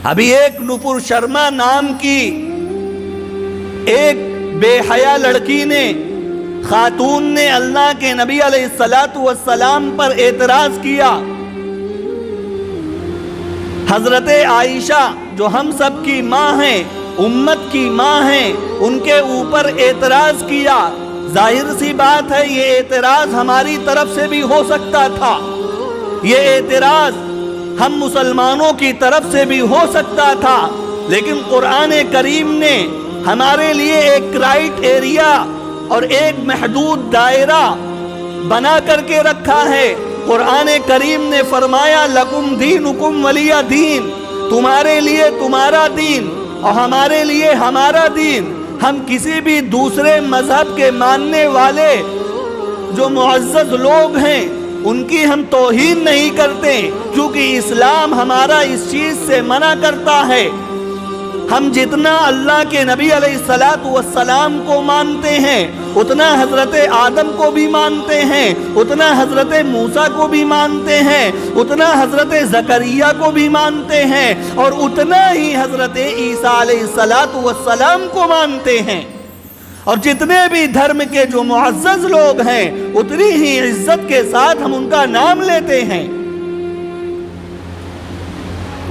ابھی ایک نپر شرما نام کی ایک بے حیا لڑکی نے، خاتون نے اللہ کے نبی علیہ الصلاۃ والسلام پر اعتراض کیا۔ حضرت عائشہ جو ہم سب کی ماں ہیں، امت کی ماں ہیں، ان کے اوپر اعتراض کیا۔ ظاہر سی بات ہے یہ اعتراض ہماری طرف سے بھی ہو سکتا تھا، یہ اعتراض ہم مسلمانوں کی طرف سے بھی ہو سکتا تھا، لیکن قرآن کریم نے ہمارے لیے ایک کرائٹ ایریا اور ایک محدود دائرہ بنا کر کے رکھا ہے۔ قرآن کریم نے فرمایا لکم دینکم ولی دین، تمہارے لیے تمہارا دین اور ہمارے لیے ہمارا دین۔ ہم کسی بھی دوسرے مذہب کے ماننے والے جو معزز لوگ ہیں ان کی ہم توہین نہیں کرتے، کیونکہ اسلام ہمارا اس چیز سے منع کرتا ہے۔ ہم جتنا اللہ کے نبی علیہ الصلاۃ والسلام کو مانتے ہیں اتنا حضرت آدم کو بھی مانتے ہیں، اتنا حضرت موسیٰ کو بھی مانتے ہیں، اتنا حضرت زکریا کو بھی مانتے ہیں، اور اتنا ہی حضرت عیسیٰ علیہ الصلاۃ والسلام کو مانتے ہیں۔ اور جتنے بھی دھرم کے جو معزز لوگ ہیں اتنی ہی عزت کے ساتھ ہم ان کا نام لیتے ہیں۔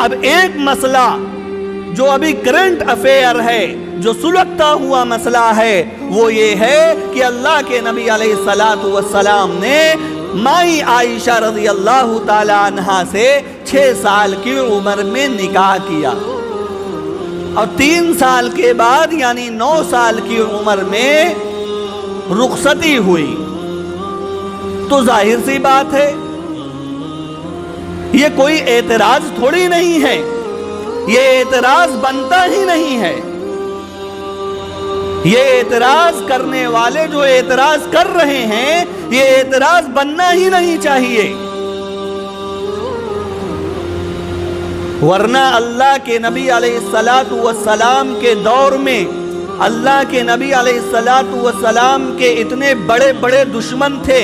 اب ایک مسئلہ جو ابھی کرنٹ افیئر ہے، جو سلگتا ہوا مسئلہ ہے، وہ یہ ہے کہ اللہ کے نبی علیہ الصلاۃ والسلام نے مائی عائشہ رضی اللہ تعالی عنہا سے 6 سال کی عمر میں نکاح کیا، اور 3 سال کے بعد یعنی 9 سال کی عمر میں رخصتی ہوئی۔ تو ظاہر سی بات ہے یہ کوئی اعتراض تھوڑی نہیں ہے، یہ اعتراض بنتا ہی نہیں ہے۔ یہ اعتراض کرنے والے جو اعتراض کر رہے ہیں یہ اعتراض بننا ہی نہیں چاہیے، ورنہ اللہ کے نبی علیہ الصلاۃ والسلام کے دور میں اللہ کے نبی علیہ الصلاۃ والسلام کے اتنے بڑے بڑے دشمن تھے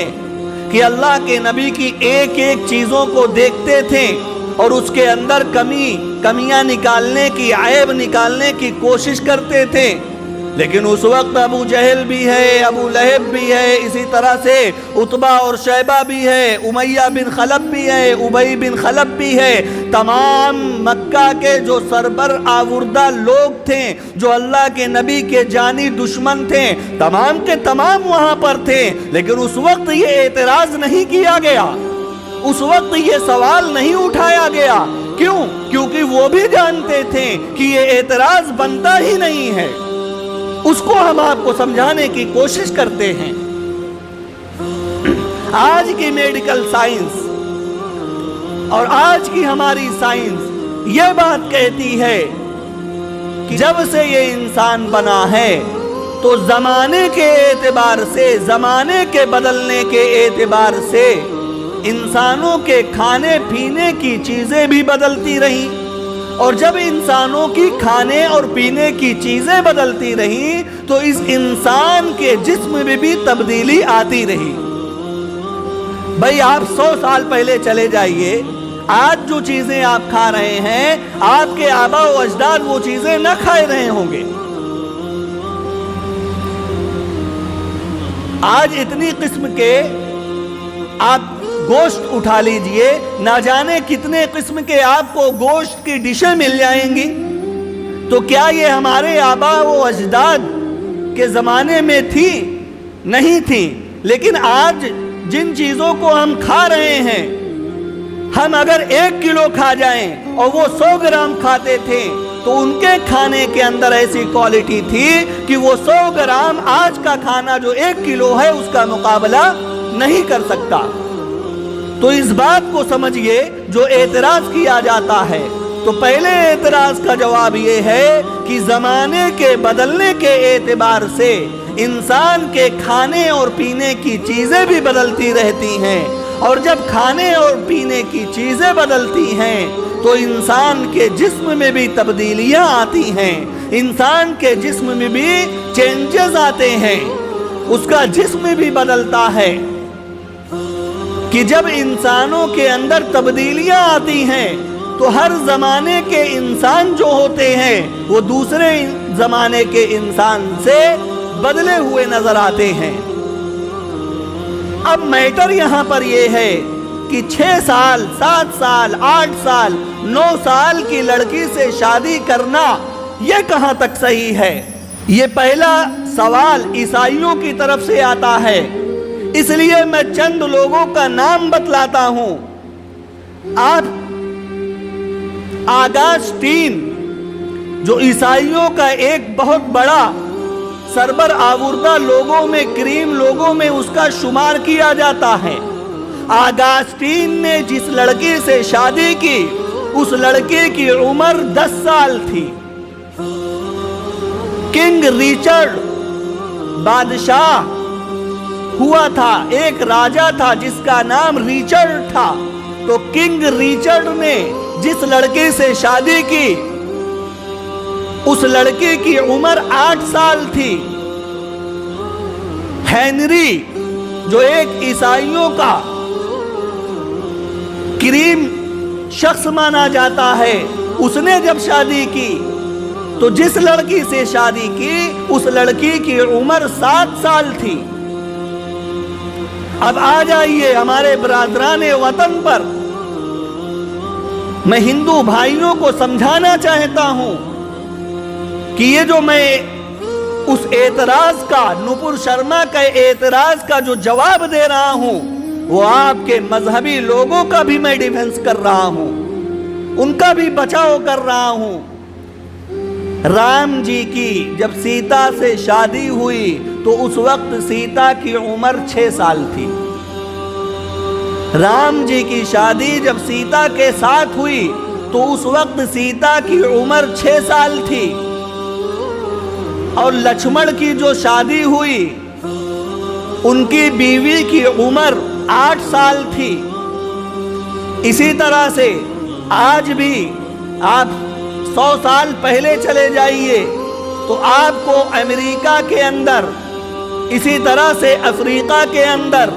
کہ اللہ کے نبی کی ایک ایک چیزوں کو دیکھتے تھے اور اس کے اندر کمیاں نکالنے کی، عیب نکالنے کی کوشش کرتے تھے۔ لیکن اس وقت ابو جہل بھی ہے، ابو لہب بھی ہے، اسی طرح سے عتبہ اور شیبہ بھی ہے، امیہ بن خلف بھی ہے، ابی بن خلف بھی ہے۔ تمام مکہ کے جو سربر آوردہ لوگ تھے، جو اللہ کے نبی کے جانی دشمن تھے، تمام کے تمام وہاں پر تھے، لیکن اس وقت یہ اعتراض نہیں کیا گیا، اس وقت یہ سوال نہیں اٹھایا گیا۔ کیوں؟ کیونکہ وہ بھی جانتے تھے کہ یہ اعتراض بنتا ہی نہیں ہے۔ اس کو ہم آپ کو سمجھانے کی کوشش کرتے ہیں۔ آج کی میڈیکل سائنس اور آج کی ہماری سائنس یہ بات کہتی ہے کہ جب سے یہ انسان بنا ہے تو زمانے کے اعتبار سے، زمانے کے بدلنے کے اعتبار سے انسانوں کے کھانے پینے کی چیزیں بھی بدلتی رہیں، اور جب انسانوں کی کھانے اور پینے کی چیزیں بدلتی رہیں تو اس انسان کے جسم میں بھی تبدیلی آتی رہی۔ بھائی آپ 100 سال پہلے چلے جائیے، آج جو چیزیں آپ کھا رہے ہیں آپ کے آباء و اجداد وہ چیزیں نہ کھائے رہے ہوں گے۔ آج اتنی قسم کے آپ گوشت اٹھا لیجئے، نہ جانے کتنے قسم کے آپ کو گوشت کی ڈشیں مل جائیں گی۔ تو کیا یہ ہمارے آباء و اجداد کے زمانے میں تھی؟ نہیں تھی۔ لیکن آج جن چیزوں کو ہم کھا رہے ہیں، ہم اگر 1 کلو کھا جائیں اور وہ 100 گرام کھاتے تھے تو ان کے کھانے کے اندر ایسی کوالٹی تھی کہ وہ 100 گرام آج کا کھانا جو 1 کلو ہے اس کا مقابلہ نہیں کر سکتا۔ تو اس بات کو سمجھیے، جو اعتراض کیا جاتا ہے تو پہلے اعتراض کا جواب یہ ہے کہ زمانے کے بدلنے کے اعتبار سے انسان کے کھانے اور پینے کی چیزیں بھی بدلتی رہتی ہیں، اور جب کھانے اور پینے کی چیزیں بدلتی ہیں تو انسان کے جسم میں بھی تبدیلیاں آتی ہیں، انسان کے جسم میں بھی چینجز آتے ہیں، اس کا جسم بھی بدلتا ہے۔ کہ جب انسانوں کے اندر تبدیلیاں آتی ہیں تو تو ہر زمانے کے انسان جو ہوتے ہیں وہ دوسرے زمانے کے انسان سے بدلے ہوئے نظر آتے ہیں۔ اب میٹر یہاں پر یہ ہے کہ 6 سال 7 سال 8 سال 9 سال کی لڑکی سے شادی کرنا یہ کہاں تک صحیح ہے؟ یہ پہلا سوال عیسائیوں کی طرف سے آتا ہے، اس لیے میں چند لوگوں کا نام بتلاتا ہوں۔ آپ آگسٹین جو عیسائیوں کا ایک بہت بڑا سربر آوردہ لوگوں میں کریم لوگوں میں اس کا شمار کیا جاتا ہے، آگسٹین نے جس لڑکی سے شادی کی اس لڑکی کی عمر 10 سال تھی۔ کنگ ریچرڈ بادشاہ ہوا تھا، ایک راجہ تھا جس کا نام ریچرڈ تھا، تو کنگ ریچرڈ نے جس لڑکی سے شادی کی اس لڑکی کی عمر 8 سال تھی۔ ہینری جو ایک عیسائیوں کا کریم شخص مانا جاتا ہے، اس نے جب شادی کی تو جس لڑکی سے شادی کی اس لڑکی کی عمر 7 سال تھی۔ اب آ جائیے ہمارے برادران وطن پر، میں ہندو بھائیوں کو سمجھانا چاہتا ہوں کہ یہ جو میں اس اعتراض کا نپر شرما کے اعتراض کا جو جواب دے رہا ہوں وہ آپ کے مذہبی لوگوں کا بھی میں ڈیفنس کر رہا ہوں، ان کا بھی بچاؤ کر رہا ہوں۔ رام جی کی جب سیتا سے شادی ہوئی تو اس وقت سیتا کی عمر 6 سال تھی۔ رام جی کی شادی جب سیتا کے ساتھ ہوئی تو اس وقت سیتا کی عمر 6 سال تھی، اور لکشمن کی جو شادی ہوئی ان کی بیوی کی عمر 8 سال تھی۔ اسی طرح سے آج بھی آپ 100 سال پہلے چلے جائیے تو آپ کو امریکہ کے اندر، اسی طرح سے افریقہ کے اندر،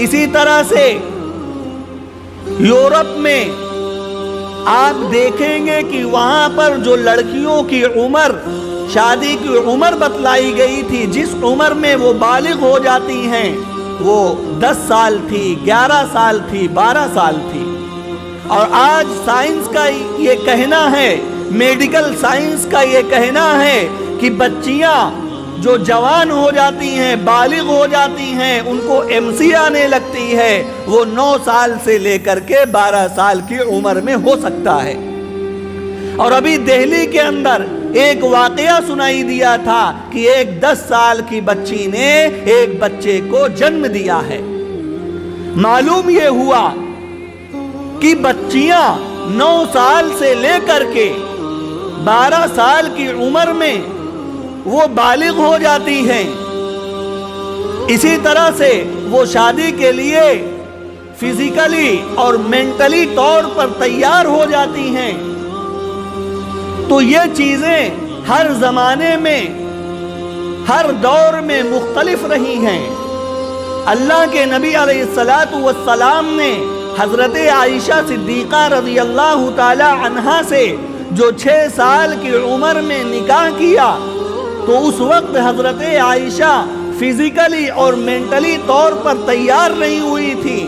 اسی طرح سے یورپ میں آپ دیکھیں گے کہ وہاں پر جو لڑکیوں کی عمر، شادی کی عمر بتلائی گئی تھی، جس عمر میں وہ بالغ ہو جاتی ہیں وہ 10 سال تھی، 11 سال تھی، 12 سال تھی۔ اور آج سائنس کا یہ کہنا ہے، میڈیکل سائنس کا یہ کہنا ہے کہ بچیاں جو جوان ہو جاتی ہیں، بالغ ہو جاتی ہیں، ان کو MC آنے لگتی ہے، وہ 9 سال سے لے کر کے 12 سال کی عمر میں ہو سکتا ہے۔ اور ابھی دہلی کے اندر ایک واقعہ سنائی دیا تھا کہ ایک 10 سال کی بچی نے ایک بچے کو جنم دیا ہے۔ معلوم یہ ہوا کہ بچیاں 9 سال سے لے کر کے 12 سال کی عمر میں وہ بالغ ہو جاتی ہیں۔ اسی طرح سے وہ شادی کے لیے فزیکلی اور مینٹلی طور پر تیار ہو جاتی ہیں۔ تو یہ چیزیں ہر زمانے میں، ہر دور میں مختلف رہی ہیں۔ اللہ کے نبی علیہ السلام نے حضرت عائشہ صدیقہ رضی اللہ تعالی عنہا سے جو 6 سال کی عمر میں نکاح کیا تو اس وقت حضرت عائشہ فزیکلی اور مینٹلی طور پر تیار نہیں ہوئی تھی،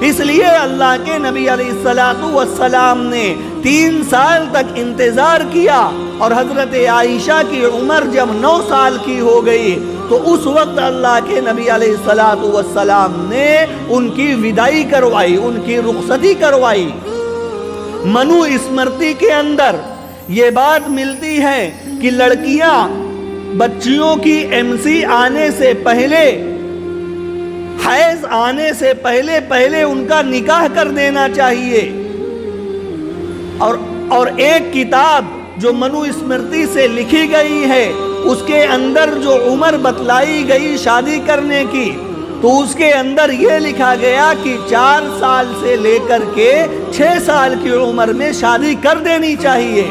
اس لیے اللہ کے نبی علیہ السلام نے 3 سال تک انتظار کیا، اور حضرت عائشہ کی عمر جب 9 سال کی ہو گئی تو اس وقت اللہ کے نبی علیہ السلام نے ان کی وداعی کروائی، ان کی رخصتی کروائی۔ منو اسمرتی کے اندر یہ بات ملتی ہے کہ لڑکیاں بچیوں کی MC آنے سے پہلے، حیض آنے سے پہلے ان کا نکاح کر دینا چاہیے۔ اور ایک کتاب جو منو اسمرتی سے لکھی گئی ہے اس کے اندر جو عمر بتلائی گئی شادی کرنے کی تو اس کے اندر یہ لکھا گیا کہ 4 سال سے لے کر کے 6 سال کی عمر میں شادی کر دینی چاہیے۔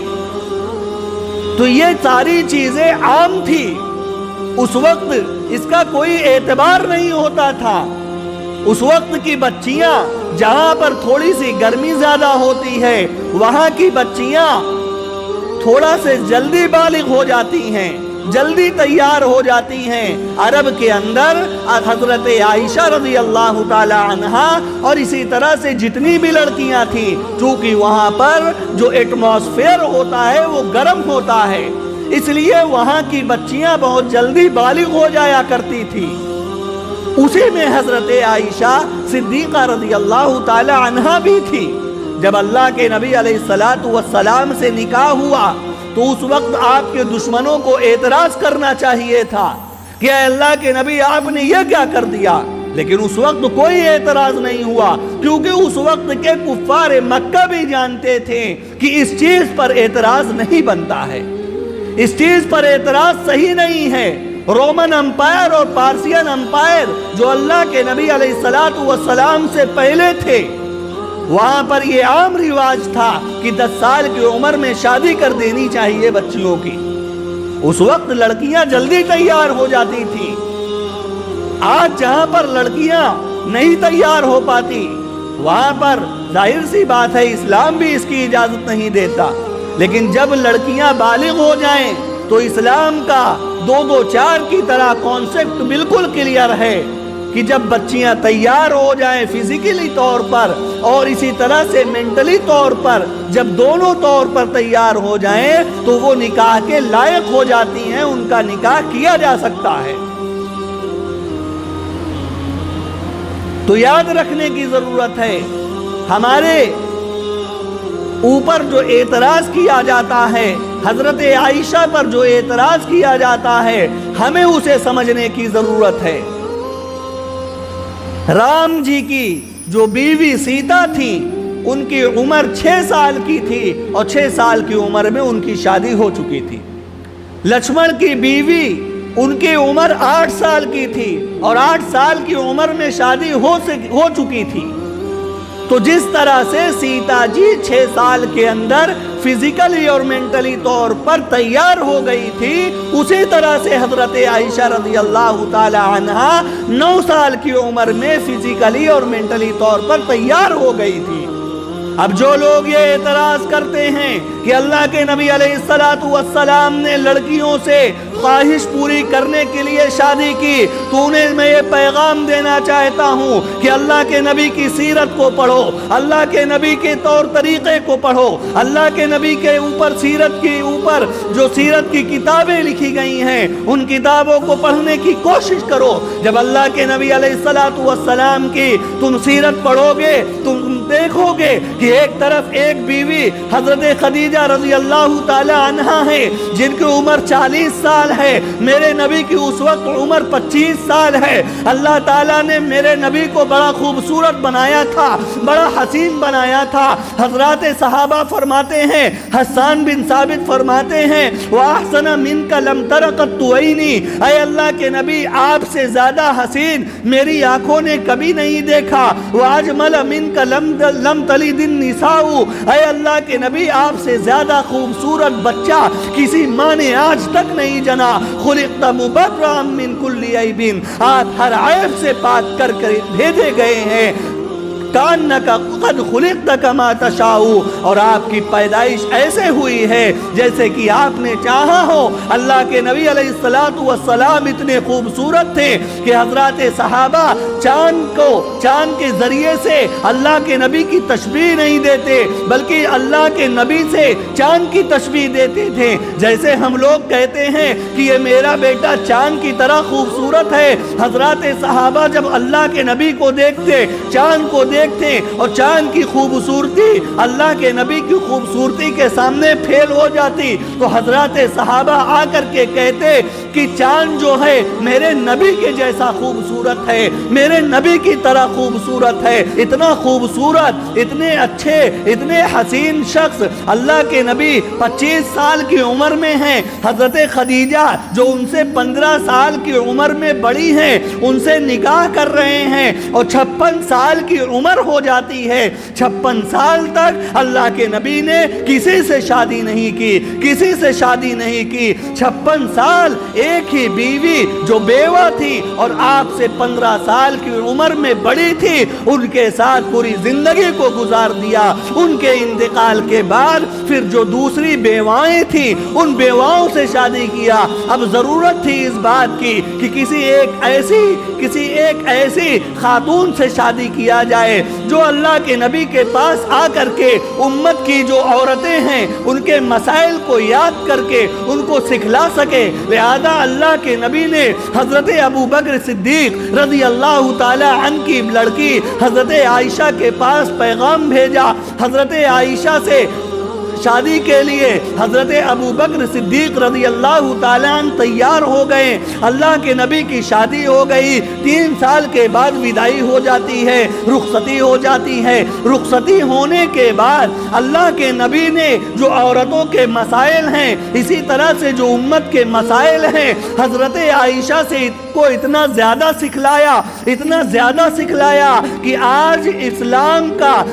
تو یہ ساری چیزیں عام تھی اس وقت، اس کا کوئی اعتبار نہیں ہوتا تھا۔ اس وقت کی بچیاں جہاں پر تھوڑی سی گرمی زیادہ ہوتی ہے وہاں کی بچیاں تھوڑا سے جلدی بالغ ہو جاتی ہیں، جلدی تیار ہو جاتی ہیں۔ عرب کے اندر حضرت عائشہ رضی اللہ تعالی عنہا اور اسی طرح سے جتنی بھی لڑکیاں تھیں، چونکہ وہاں پر جو ایٹماسفیئر ہوتا ہے وہ گرم ہوتا ہے، اس لیے وہاں کی بچیاں بہت جلدی بالغ ہو جایا کرتی تھی۔ اسی میں حضرت عائشہ صدیقہ رضی اللہ تعالی عنہا بھی تھی۔ جب اللہ کے نبی علیہ السلام سے نکاح ہوا تو اس وقت آپ کے دشمنوں کو اعتراض کرنا چاہیے تھا کہ اے اللہ کے نبی آپ نے یہ کیا کر دیا، لیکن اس وقت کوئی اعتراض نہیں ہوا، کیونکہ اس وقت کے کفار مکہ بھی جانتے تھے کہ اس چیز پر اعتراض نہیں بنتا ہے، اس چیز پر اعتراض صحیح نہیں ہے۔ رومن امپائر اور پارسین امپائر جو اللہ کے نبی علیہ السلام سے پہلے تھے، وہاں پر یہ عام رواج تھا کہ 10 سال کی عمر میں شادی کر دینی چاہیے بچیوں کی۔ اس وقت لڑکیاں جلدی تیار ہو جاتی تھی۔ آج جہاں پر لڑکیاں نہیں تیار ہو پاتی وہاں پر ظاہر سی بات ہے اسلام بھی اس کی اجازت نہیں دیتا، لیکن جب لڑکیاں بالغ ہو جائیں تو اسلام کا 2-2-4 کی طرح کانسیپٹ بالکل کلیئر ہے کہ جب بچیاں تیار ہو جائیں فزیکلی طور پر اور اسی طرح سے مینٹلی طور پر، جب دونوں طور پر تیار ہو جائیں تو وہ نکاح کے لائق ہو جاتی ہیں، ان کا نکاح کیا جا سکتا ہے۔ تو یاد رکھنے کی ضرورت ہے، ہمارے اوپر جو اعتراض کیا جاتا ہے، حضرت عائشہ پر جو اعتراض کیا جاتا ہے، ہمیں اسے سمجھنے کی ضرورت ہے۔ رام جی کی جو بیوی سیتا تھی ان کی عمر 6 سال کی تھی اور 6 سال کی عمر میں ان کی شادی ہو چکی تھی۔ لکشمن کی بیوی ان کی عمر 8 سال کی تھی اور 8 سال کی عمر میں شادی ہو چکی تھی۔ تو جس طرح سے سیتا جی 6 سال کے اندر فزیکلی اور مینٹلی طور پر تیار ہو گئی تھی، اسی طرح سے حضرت عائشہ رضی اللہ تعالی عنہا 9 سال کی عمر میں فزیکلی اور مینٹلی طور پر تیار ہو گئی تھی۔ اب جو لوگ یہ اعتراض کرتے ہیں کہ اللہ کے نبی علیہ السلام نے لڑکیوں سے خواہش پوری کرنے کے لیے شادی کی، تو انہیں میں یہ پیغام دینا چاہتا ہوں کہ اللہ کے نبی کی سیرت کو پڑھو، اللہ کے نبی کے طور طریقے کو پڑھو، اللہ کے نبی کے اوپر سیرت کے اوپر جو سیرت کی کتابیں لکھی گئی ہیں ان کتابوں کو پڑھنے کی کوشش کرو۔ جب اللہ کے نبی علیہ السلام کی تم سیرت پڑھو گے تم دیکھو گے کہ ایک طرف ایک بیوی حضرت خدیجہ رضی اللہ تعالی عنہا ہے جن کی عمر 40 سال ہے، میرے نبی کی اس وقت عمر 25 سال ہے۔ اللہ تعالیٰ نے میرے نبی کو بڑا خوبصورت بنایا تھا، بڑا حسین بنایا تھا۔ حضرات صحابہ فرماتے ہیں، حسان بن ثابت فرماتے ہیں وَأَحْسَنَ مِنْكَ لَمْ تَرَ قَطُّ عَيْنِي، اے اللہ کے نبی آپ سے زیادہ حسین میری آنکھوں نے کبھی نہیں دیکھا۔ وَأَجْمَلَ مِنْكَ لَمْ تَلِدِ النِّسَاءُ، اے اللہ کے نبی آپ سے زیادہ خوبصورت بچہ کسی ماں نے آج تک نہیں جنا۔ خلقت مبرأ من کل عیب، آپ ہر عیب سے پاک کر کے بھیجے گئے ہیں۔ کانک قد خلقت کما تشاء، اور آپ کی پیدائش ایسے ہوئی ہے جیسے کہ آپ نے چاہا ہو۔ اللہ کے نبی علیہ السلام اتنے خوبصورت تھے کہ حضرات صحابہ چاند کے ذریعے سے اللہ کے نبی کی تشبیہ نہیں دیتے بلکہ اللہ کے نبی سے چاند کی تشبیہ دیتے تھے۔ جیسے ہم لوگ کہتے ہیں کہ یہ میرا بیٹا چاند کی طرح خوبصورت ہے، حضرات صحابہ جب اللہ کے نبی کو دیکھتے، چاند کو دیکھتے اور چاند کی خوبصورتی اللہ کے نبی کی خوبصورتی کے سامنے پھیل ہو جاتی تو حضرات صحابہ آ کر کے کہتے کہ چاند جو ہے میرے نبی کے جیسا خوبصورت ہے، میرے نبی کی طرح خوبصورت ہے۔ اتنا خوبصورت، اتنے اچھے، اتنے حسین شخص اللہ کے نبی 25 سال کی عمر میں ہیں۔ حضرت خدیجہ جو ان سے 15 سال کی عمر میں بڑی ہیں ان سے نکاح کر رہے ہیں اور 56 سال کی عمر ہو جاتی ہے۔ 56 سال تک اللہ کے نبی نے کسی سے شادی نہیں کی، کسی سے شادی نہیں کی۔ 56 سال ایک ہی بیوی جو بیوہ تھی اور آپ سے 15 سال کی عمر میں بڑی تھی، ان کے ساتھ پوری زندگی کو گزار دیا۔ ان کے انتقال کے بعد پھر جو دوسری بیوائیں تھیں ان بیواؤں سے شادی کیا۔ اب ضرورت تھی اس بات کی کہ کسی ایک ایسی خاتون سے شادی کیا جائے جو اللہ کے نبی کے پاس آ کر کے امت کی جو عورتیں ہیں ان کے مسائل کو یاد کر کے ان کو سکھلا سکے۔ لہذا اللہ کے نبی نے حضرت ابو بکر صدیق رضی اللہ تعالی عنہ کی لڑکی حضرت عائشہ کے پاس پیغام بھیجا۔ حضرت عائشہ سے شادی کے لیے حضرت ابو بکر صدیق رضی اللہ تعالیٰ عنہ تیار ہو گئے۔ اللہ کے نبی کی شادی ہو گئی۔ 3 سال کے بعد وداعی ہو جاتی ہے، رخصتی ہو جاتی ہے۔ رخصتی ہونے کے بعد اللہ کے نبی نے جو عورتوں کے مسائل ہیں، اسی طرح سے جو امت کے مسائل ہیں، حضرت عائشہ سے کو اتنا زیادہ سکھلایا کہ آج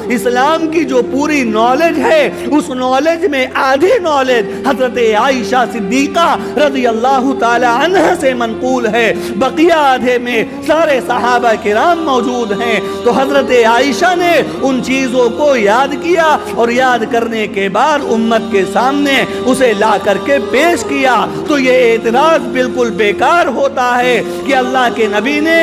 اسلام کی جو پوری نالج ہے اس نالج میں آدھی نالج حضرت عائشہ صدیقہ رضی اللہ تعالی عنہ سے منقول ہے، بقیہ آدھے میں سارے صحابہ کرام موجود ہیں۔ تو حضرت عائشہ نے ان چیزوں کو یاد کیا اور یاد کرنے کے بعد امت کے سامنے اسے لا کر کے پیش کیا۔ تو یہ اعتراض بالکل بیکار ہوتا ہے کہ اللہ کے نبی نے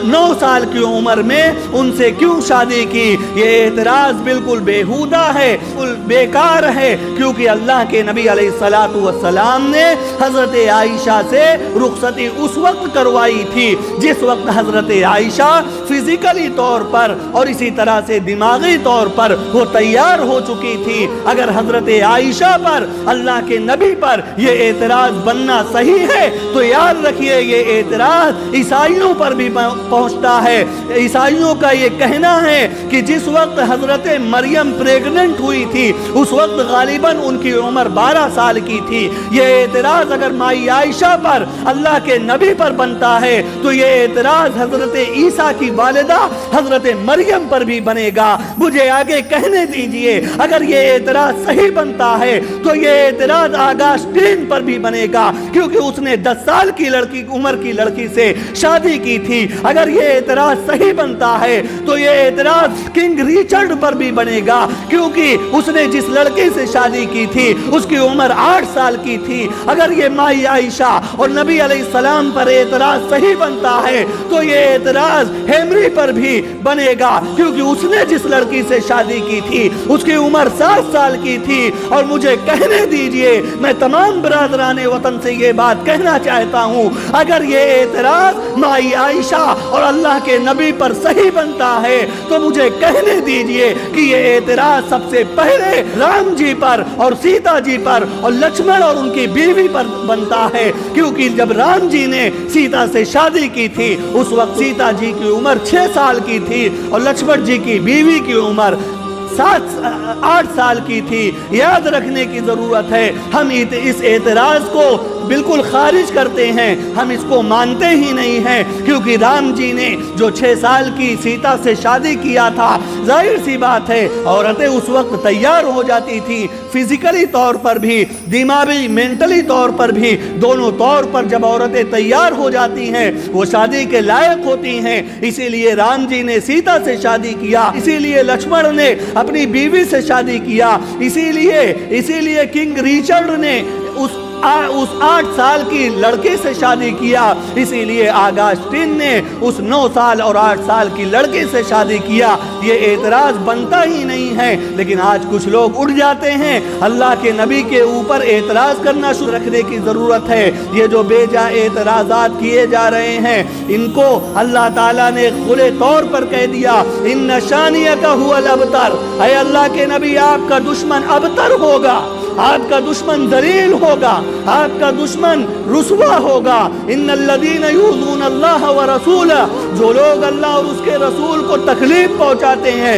9 سال کی عمر میں ان سے کیوں شادی کی۔ یہ اعتراض بالکل بیہودہ ہے، بالکل بیکار ہے، کیونکہ اللہ کے نبی علیہ السلام نے حضرت عائشہ سے رخصتی اس وقت کروائی تھی جس وقت حضرت عائشہ فزیکلی طور پر اور اسی طرح سے دماغی طور پر وہ تیار ہو چکی تھی۔ اگر حضرت عائشہ پر اللہ کے نبی پر یہ اعتراض بننا صحیح ہے تو یاد رکھیے یہ اعتراض عیسائیوں پر بھی پہنچتا ہے۔ عیسائیوں کا یہ کہنا ہے کہ جس وقت حضرت مریم پریگننٹ ہوئی تھی اس وقت غالباً ان کی عمر 12 سال کی تھی۔ یہ اعتراض اگر مائی عائشہ پر اللہ کے نبی پر بنتا ہے تو یہ اعتراض حضرت عیسیٰ کی والدہ حضرت مریم پر بھی بنے گا۔ مجھے آگے کہنے دیجئے اگر یہ اعتراض صحیح بنتا ہے تو یہ اعتراض آگسٹین پر بھی بنے گا، کیونکہ اس نے 10 سال کی عمر کی لڑکی سے شادی کی تھی۔ اگر یہ اعتراض صحیح بنتا ہے تو یہ اعتراض کنگ ریچرڈ پر بھی بنے گا، کیونکہ اس نے جس لڑکی سے شادی کی تھی اس کی عمر 8 سال کی تھی۔ اگر یہ مائی عائشہ اور نبی علیہ السلام پر اعتراض صحیح بنتا ہے تو یہ اعتراض ہنری پر بھی بنے گا، کیونکہ اس نے جس لڑکی سے شادی کی تھی اس کی عمر 7 سال کی تھی۔ اور مجھے کہنے دیجئے، میں تمام برادران وطن سے یہ بات کہنا چاہتا ہوں، اگر یہ اعتراض مائی عائشہ اور اللہ کے نبی پر صحیح بنتا ہے تو مجھے کہنے دیجئے کہ یہ اعتراض سب سے پہلے رام جی پر اور سیتا جی پر اور لکشمن اور ان کی بیوی پر بنتا ہے، کیونکہ جب رام جی نے سیتا سے شادی کی تھی اس وقت سیتا جی کی عمر 6 سال کی تھی اور لکشمن جی کی بیوی کی عمر 8 سال کی تھی۔ یاد رکھنے کی ضرورت ہے، ہم اس اعتراض کو بالکل خارج کرتے ہیں، ہم اس کو مانتے ہی نہیں ہیں، کیونکہ رام جی نے جو 6 سال کی سیتا سے شادی کیا تھا، ظاہر سی بات ہے عورتیں اس وقت تیار ہو جاتی تھی، فزیکلی طور پر بھی، دماغی مینٹلی طور پر بھی، دونوں طور پر جب عورتیں تیار ہو جاتی ہیں وہ شادی کے لائق ہوتی ہیں۔ اسی لیے رام جی نے سیتا سے شادی کیا، اسی لیے لکشمن نے اپنی بیوی سے شادی کیا، اسی لیے کنگ ریچرڈ نے اس 8 سال کی لڑکے سے شادی کیا، اسی لیے آگسٹین نے اس 9 سال اور 8 سال کی لڑکے سے شادی کیا۔ یہ اعتراض بنتا ہی نہیں ہے، لیکن آج کچھ لوگ اٹھ جاتے ہیں، اللہ کے نبی کے اوپر اعتراض کرنا شروع رکھنے کی ضرورت ہے۔ یہ جو بے جا اعتراضات کیے جا رہے ہیں ان کو اللہ تعالیٰ نے کھلے طور پر کہہ دیا، ان شانیک هو الابتر، اے اللہ کے نبی آپ کا دشمن ابتر ہوگا، آپ کا دشمن ذلیل ہوگا، آپ کا دشمن رسوا ہوگا۔ ان الذین یؤذون اللہ ورسولہ، جو لوگ اللہ اور اس کے رسول کو تکلیف پہنچاتے ہیں،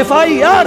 FIR